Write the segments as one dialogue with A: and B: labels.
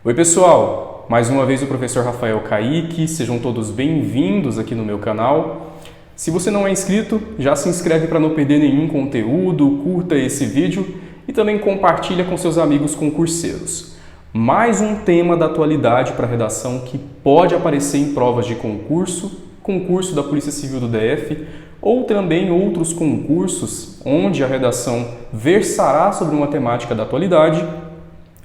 A: Oi pessoal, mais uma vez o professor Rafael Kaique, sejam todos bem-vindos aqui no meu canal. Se você não é inscrito, já se inscreve para não perder nenhum conteúdo, curta esse vídeo e também compartilha com seus amigos concurseiros. Mais um tema da atualidade para redação que pode aparecer em provas de concurso da Polícia Civil do DF ou também outros concursos onde a redação versará sobre uma temática da atualidade.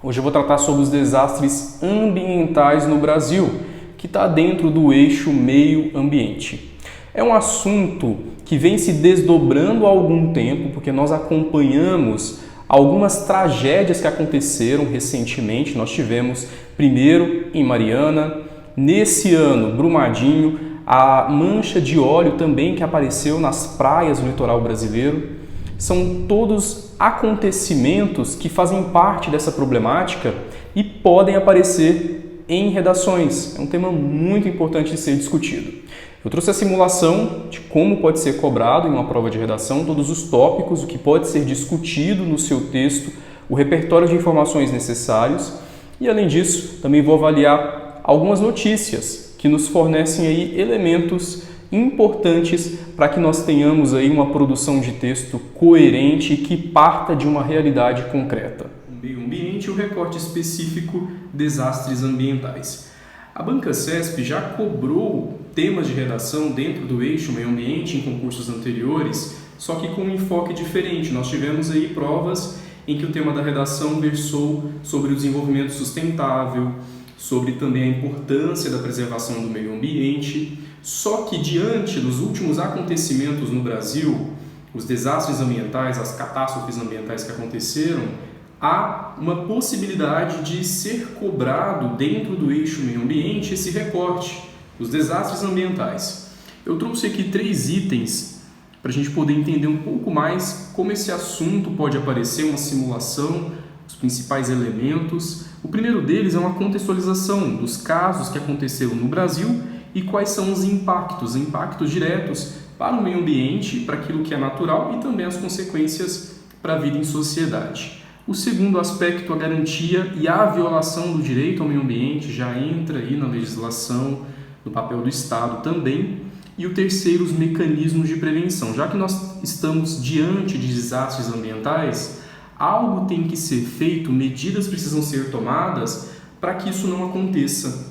A: Hoje eu vou tratar sobre os desastres ambientais no Brasil, que está dentro do eixo meio ambiente. É um assunto que vem se desdobrando há algum tempo, porque nós acompanhamos algumas tragédias que aconteceram recentemente. Nós tivemos primeiro em Mariana, nesse ano Brumadinho, a mancha de óleo também que apareceu nas praias do litoral brasileiro. São todos acontecimentos que fazem parte dessa problemática e podem aparecer em redações. É um tema muito importante de ser discutido. Eu trouxe a simulação de como pode ser cobrado em uma prova de redação, todos os tópicos, o que pode ser discutido no seu texto, o repertório de informações necessários e, além disso, também vou avaliar algumas notícias que nos fornecem aí elementos importantes para que nós tenhamos aí uma produção de texto coerente e que parta de uma realidade concreta. O meio ambiente e o recorte específico desastres ambientais. A Banca CESP já cobrou temas de redação dentro do eixo meio ambiente em concursos anteriores, só que com um enfoque diferente. Nós tivemos aí provas em que o tema da redação versou sobre o desenvolvimento sustentável, sobre também a importância da preservação do meio ambiente. Só que diante dos últimos acontecimentos no Brasil, os desastres ambientais, as catástrofes ambientais que aconteceram, há uma possibilidade de ser cobrado dentro do eixo meio ambiente esse recorte, os desastres ambientais. Eu trouxe aqui 3 itens para a gente poder entender um pouco mais como esse assunto pode aparecer, uma simulação, os principais elementos. O primeiro deles é uma contextualização dos casos que aconteceram no Brasil e quais são os impactos diretos para o meio ambiente, para aquilo que é natural e também as consequências para a vida em sociedade. O segundo aspecto, a garantia e a violação do direito ao meio ambiente, já entra aí na legislação, no papel do Estado também. E o terceiro, os mecanismos de prevenção. Já que nós estamos diante de desastres ambientais, algo tem que ser feito, medidas precisam ser tomadas para que isso não aconteça.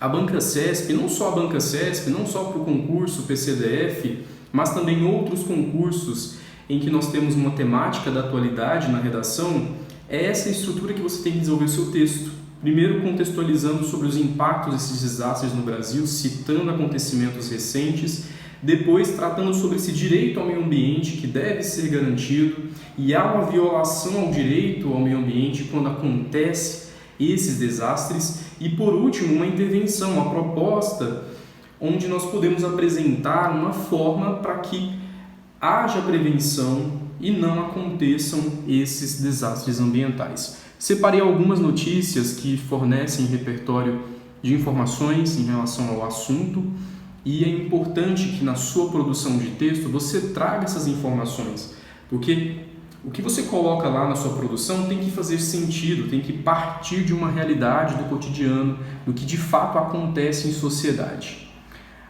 A: A Banca CESP, não só a Banca CESP, não só para o concurso PCDF, mas também outros concursos em que nós temos uma temática da atualidade na redação, é essa estrutura que você tem que desenvolver o seu texto. Primeiro, contextualizando sobre os impactos desses desastres no Brasil, citando acontecimentos recentes. Depois, tratando sobre esse direito ao meio ambiente que deve ser garantido e há uma violação ao direito ao meio ambiente quando acontece esses desastres. E por último, uma intervenção, uma proposta onde nós podemos apresentar uma forma para que haja prevenção e não aconteçam esses desastres ambientais. Separei algumas notícias que fornecem repertório de informações em relação ao assunto e é importante que na sua produção de texto você traga essas informações, porque o que você coloca lá na sua produção tem que fazer sentido, tem que partir de uma realidade do cotidiano, do que de fato acontece em sociedade.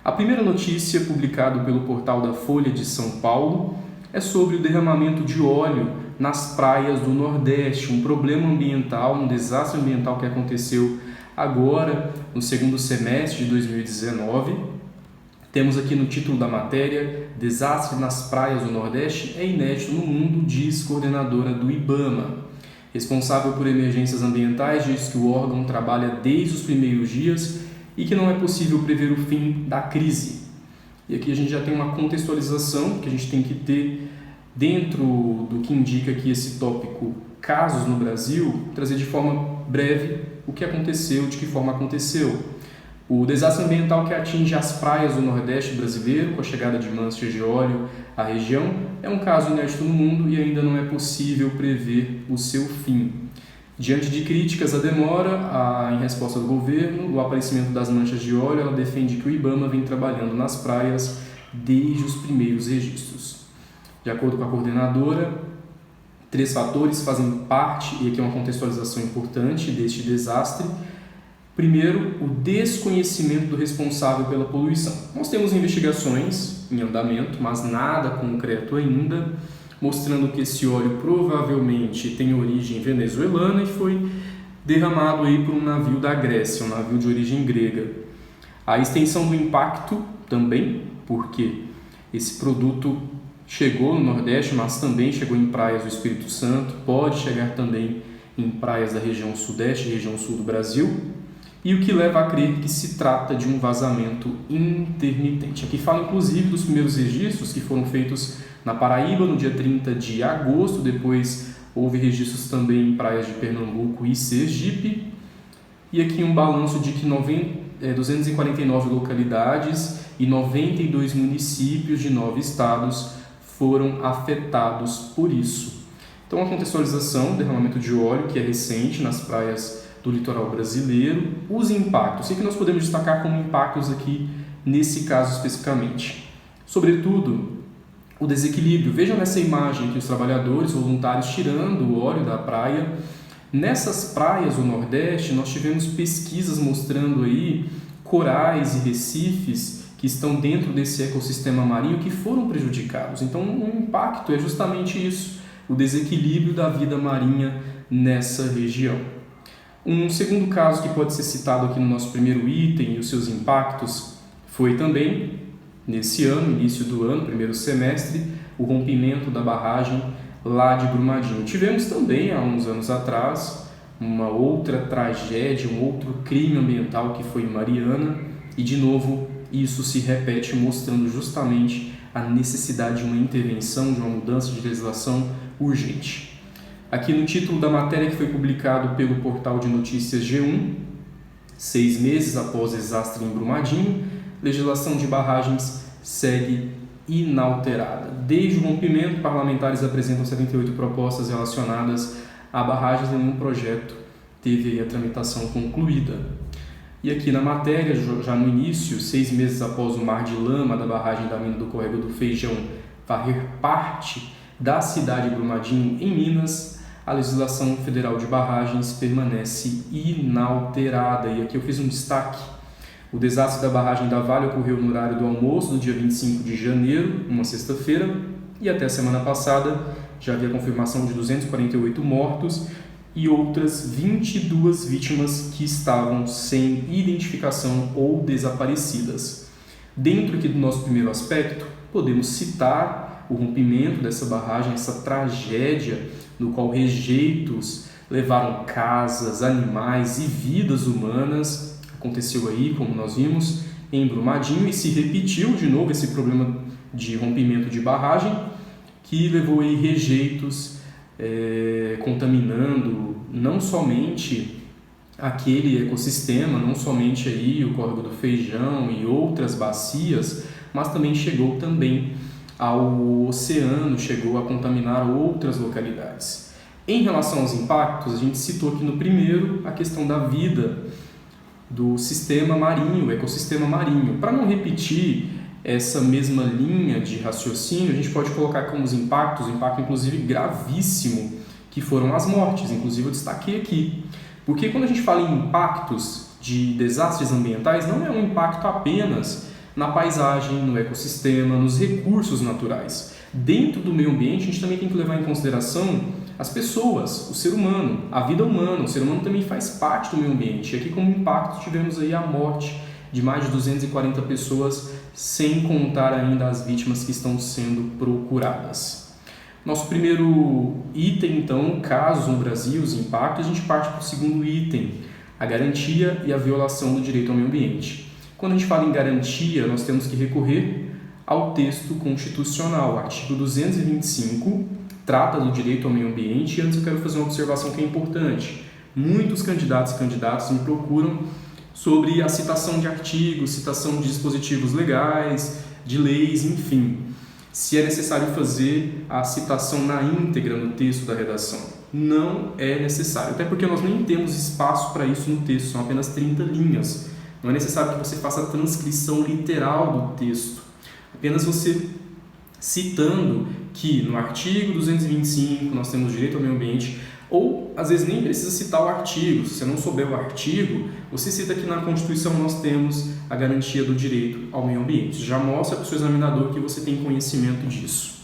A: A primeira notícia, publicada pelo portal da Folha de São Paulo, é sobre o derramamento de óleo nas praias do Nordeste, um problema ambiental, um desastre ambiental que aconteceu agora no segundo semestre de 2019. Temos aqui no título da matéria, desastre nas praias do Nordeste é inédito no mundo, diz coordenadora do IBAMA. Responsável por emergências ambientais, diz que o órgão trabalha desde os primeiros dias e que não é possível prever o fim da crise. E aqui a gente já tem uma contextualização que a gente tem que ter dentro do que indica aqui esse tópico casos no Brasil, trazer de forma breve o que aconteceu, de que forma aconteceu. O desastre ambiental que atinge as praias do Nordeste brasileiro, com a chegada de manchas de óleo à região, é um caso inédito no mundo e ainda não é possível prever o seu fim. Diante de críticas à demora em resposta do governo, o aparecimento das manchas de óleo, ela defende que o IBAMA vem trabalhando nas praias desde os primeiros registros. De acordo com a coordenadora, 3 fatores fazem parte, e aqui é uma contextualização importante deste desastre. Primeiro, o desconhecimento do responsável pela poluição. Nós temos investigações em andamento, mas nada concreto ainda, mostrando que esse óleo provavelmente tem origem venezuelana e foi derramado aí por um navio da Grécia, um navio de origem grega. A extensão do impacto também, porque esse produto chegou no Nordeste, mas também chegou em praias do Espírito Santo, pode chegar também em praias da região Sudeste e região Sul do Brasil, e o que leva a crer que se trata de um vazamento intermitente. Aqui fala inclusive dos primeiros registros que foram feitos na Paraíba no dia 30 de agosto, depois houve registros também em praias de Pernambuco e Sergipe, e aqui um balanço de que 249 localidades e 92 municípios de 9 estados foram afetados por isso. Então, a contextualização, derramamento de óleo, que é recente nas praias do litoral brasileiro, os impactos, o que nós podemos destacar como impactos aqui nesse caso especificamente? Sobretudo, o desequilíbrio. Vejam nessa imagem aqui os trabalhadores voluntários tirando o óleo da praia. Nessas praias do Nordeste, nós tivemos pesquisas mostrando aí corais e recifes que estão dentro desse ecossistema marinho que foram prejudicados. Então, o impacto é justamente isso, o desequilíbrio da vida marinha nessa região. Um segundo caso que pode ser citado aqui no nosso primeiro item e os seus impactos foi também, nesse ano, início do ano, primeiro semestre, o rompimento da barragem lá de Brumadinho. Tivemos também, há uns anos atrás, uma outra tragédia, um outro crime ambiental que foi em Mariana, e de novo isso se repete, mostrando justamente a necessidade de uma intervenção, de uma mudança de legislação urgente. Aqui no título da matéria que foi publicado pelo portal de notícias G1, 6 meses após o desastre em Brumadinho, legislação de barragens segue inalterada. Desde o rompimento, parlamentares apresentam 78 propostas relacionadas a barragens e nenhum projeto teve a tramitação concluída. E aqui na matéria, já no início, 6 meses após o mar de lama da barragem da mina do Córrego do Feijão varrer parte da cidade de Brumadinho, em Minas, a legislação federal de barragens permanece inalterada. E aqui eu fiz um destaque. O desastre da barragem da Vale ocorreu no horário do almoço do dia 25 de janeiro, uma sexta-feira, e até a semana passada já havia confirmação de 248 mortos e outras 22 vítimas que estavam sem identificação ou desaparecidas. Dentro aqui do nosso primeiro aspecto, podemos citar o rompimento dessa barragem, essa tragédia no qual rejeitos levaram casas, animais e vidas humanas. Aconteceu aí, como nós vimos, em Brumadinho, e se repetiu de novo esse problema de rompimento de barragem, que levou aí rejeitos contaminando não somente aquele ecossistema, não somente aí o Córrego do Feijão e outras bacias, mas também chegou também ao oceano, chegou a contaminar outras localidades. Em relação aos impactos, a gente citou aqui no primeiro a questão da vida do sistema marinho, o ecossistema marinho. Para não repetir essa mesma linha de raciocínio, a gente pode colocar como os impactos, um impacto inclusive gravíssimo, que foram as mortes, inclusive eu destaquei aqui. Porque quando a gente fala em impactos de desastres ambientais, não é um impacto apenas na paisagem, no ecossistema, nos recursos naturais. Dentro do meio ambiente, a gente também tem que levar em consideração as pessoas, o ser humano, a vida humana. O ser humano também faz parte do meio ambiente. E aqui como impacto tivemos aí a morte de mais de 240 pessoas, sem contar ainda as vítimas que estão sendo procuradas. Nosso primeiro item, então, casos no Brasil, os impactos, a gente parte para o segundo item, a garantia e a violação do direito ao meio ambiente. Quando a gente fala em garantia, nós temos que recorrer ao texto constitucional. O artigo 225 trata do direito ao meio ambiente, e antes eu quero fazer uma observação que é importante. Muitos candidatos e candidatas me procuram sobre a citação de artigos, citação de dispositivos legais, de leis, enfim. Se é necessário fazer a citação na íntegra no texto da redação. Não é necessário, até porque nós nem temos espaço para isso no texto, são apenas 30 linhas. Não é necessário que você faça a transcrição literal do texto. Apenas você citando que no artigo 225 nós temos direito ao meio ambiente, ou às vezes nem precisa citar o artigo. Se você não souber o artigo, você cita que na Constituição nós temos a garantia do direito ao meio ambiente. Já mostra para o seu examinador que você tem conhecimento disso.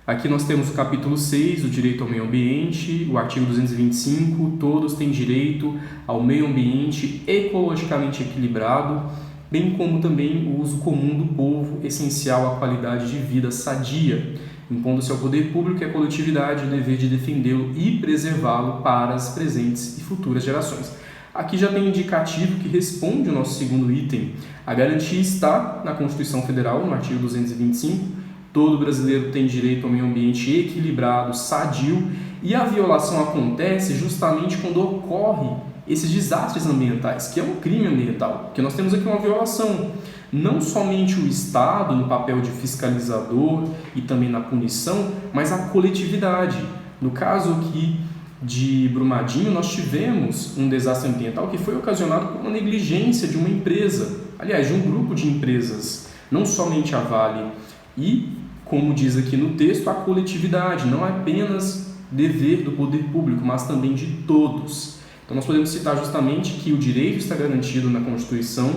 A: Aqui nós temos o capítulo 6, o direito ao meio ambiente, o artigo 225, todos têm direito ao meio ambiente ecologicamente equilibrado, bem como também o uso comum do povo, essencial à qualidade de vida sadia, impondo-se ao poder público e à coletividade o dever de defendê-lo e preservá-lo para as presentes e futuras gerações. Aqui já tem um indicativo que responde o nosso segundo item. A garantia está na Constituição Federal, no artigo 225. Todo brasileiro tem direito ao meio ambiente equilibrado, sadio, e a violação acontece justamente quando ocorre esses desastres ambientais, que é um crime ambiental, porque nós temos aqui uma violação. Não somente o Estado no papel de fiscalizador e também na punição, mas a coletividade. No caso aqui de Brumadinho, nós tivemos um desastre ambiental que foi ocasionado por uma negligência de uma empresa, aliás, de um grupo de empresas, não somente a Vale. E, como diz aqui no texto, a coletividade não é apenas dever do poder público, mas também de todos. Então nós podemos citar justamente que o direito está garantido na Constituição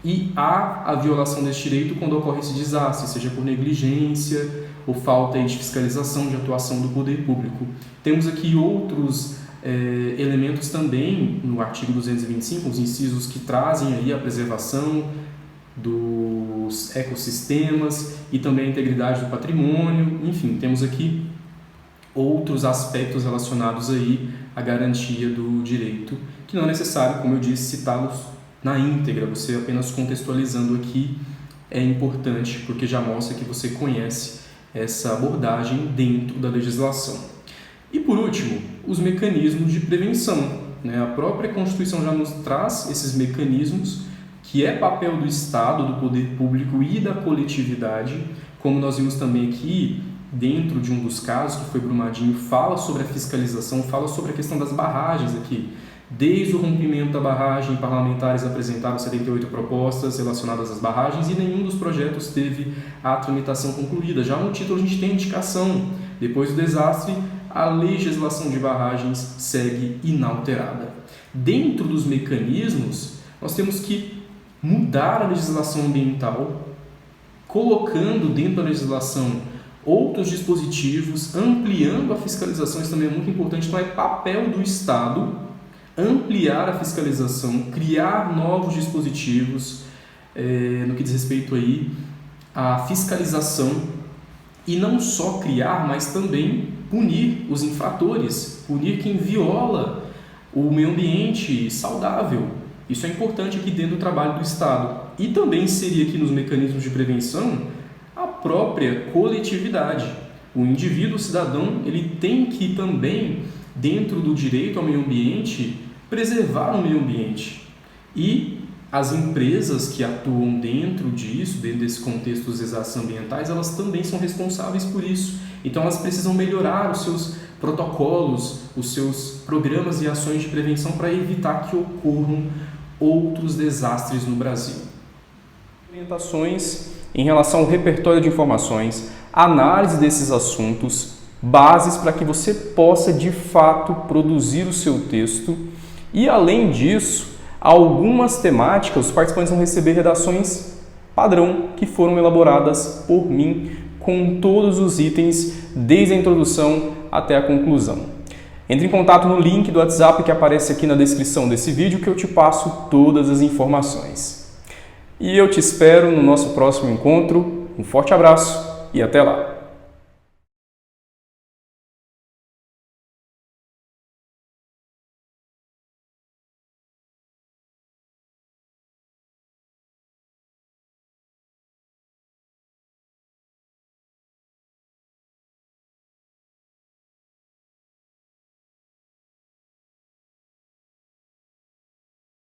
A: e há a violação desse direito quando ocorre esse desastre, seja por negligência ou falta de fiscalização, de atuação do poder público. Temos aqui outros elementos também no artigo 225, os incisos que trazem aí a preservação dos ecossistemas e também a integridade do patrimônio. Enfim, temos aqui outros aspectos relacionados aí à garantia do direito, que não é necessário, como eu disse, citá-los na íntegra. Você apenas contextualizando aqui é importante, porque já mostra que você conhece essa abordagem dentro da legislação. E por último, os mecanismos de prevenção, né? A própria Constituição já nos traz esses mecanismos, que é papel do Estado, do poder público e da coletividade, como nós vimos também aqui, dentro de um dos casos, que foi Brumadinho, fala sobre a fiscalização, fala sobre a questão das barragens aqui. Desde o rompimento da barragem, parlamentares apresentaram 78 propostas relacionadas às barragens e nenhum dos projetos teve a tramitação concluída. Já no título a gente tem a indicação. Depois do desastre, a legislação de barragens segue inalterada. Dentro dos mecanismos, nós temos que mudar a legislação ambiental, colocando dentro da legislação outros dispositivos, ampliando a fiscalização. Isso também é muito importante. Então é papel do Estado ampliar a fiscalização, criar novos dispositivos no que diz respeito aí à fiscalização, e não só criar, mas também punir os infratores, punir quem viola o meio ambiente saudável. Isso é importante aqui dentro do trabalho do Estado. E também inserir aqui nos mecanismos de prevenção a própria coletividade. O indivíduo, o cidadão, ele tem que também, dentro do direito ao meio ambiente, preservar o meio ambiente. E as empresas que atuam dentro disso, dentro desse contexto dos desastres ambientais, elas também são responsáveis por isso. Então elas precisam melhorar os seus protocolos, os seus programas e ações de prevenção para evitar que ocorram outros desastres no Brasil. Orientações em relação ao repertório de informações, análise desses assuntos, bases para que você possa de fato produzir o seu texto. E além disso, algumas temáticas, os participantes vão receber redações padrão que foram elaboradas por mim com todos os itens, desde a introdução até a conclusão. Entre em contato no link do WhatsApp que aparece aqui na descrição desse vídeo, que eu te passo todas as informações. E eu te espero no nosso próximo encontro. Um forte abraço e até lá!